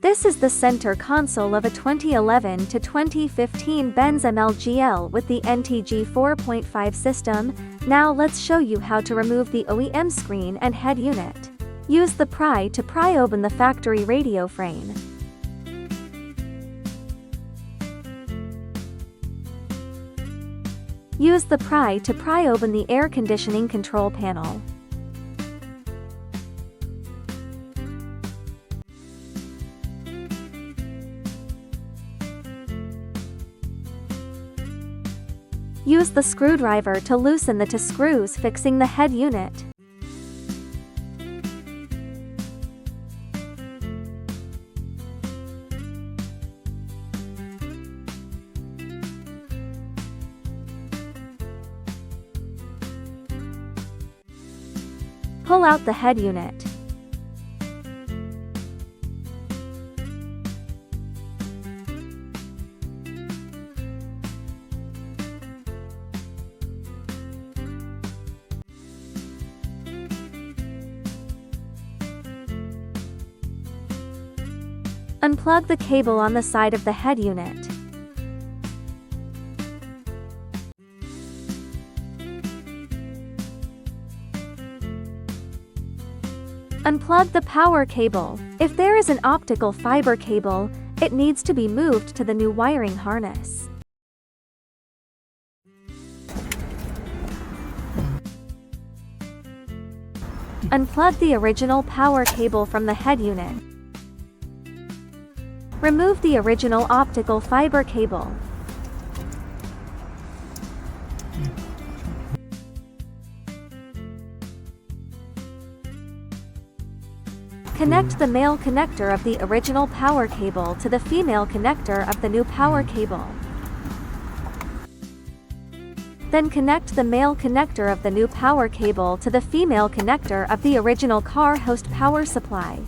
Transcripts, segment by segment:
This is the center console of a 2011 to 2015 Benz MLGL with the NTG4.5 system. Now let's show you how to remove the OEM screen and head unit. Use the pry to pry open the factory radio frame. Use the pry to pry open the air conditioning control panel. Use the screwdriver to loosen the two screws fixing the head unit. Pull out the head unit. Unplug the cable on the side of the head unit. Unplug the power cable. If there is an optical fiber cable, it needs to be moved to the new wiring harness. Unplug the original power cable from the head unit. Remove the original optical fiber cable. Connect the male connector of the original power cable to the female connector of the new power cable. Then connect the male connector of the new power cable to the female connector of the original car host power supply.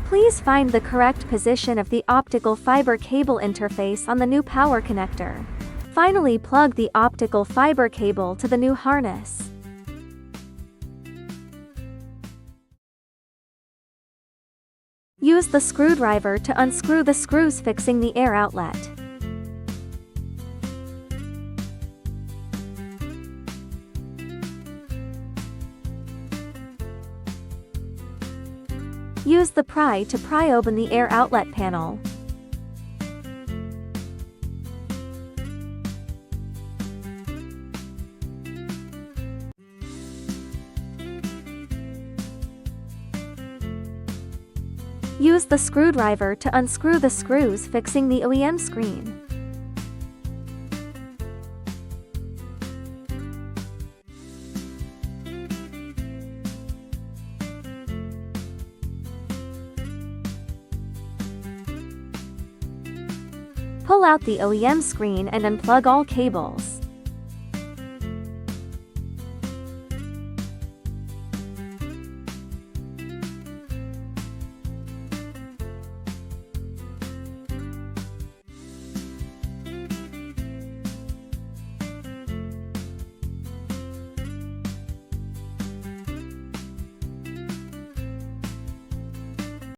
Please find the correct position of the optical fiber cable interface on the new power connector. Finally, plug the optical fiber cable to the new harness. Use the screwdriver to unscrew the screws fixing the air outlet. Use the pry to pry open the air outlet panel. Use the screwdriver to unscrew the screws fixing the OEM screen. Pull out the OEM screen and unplug all cables.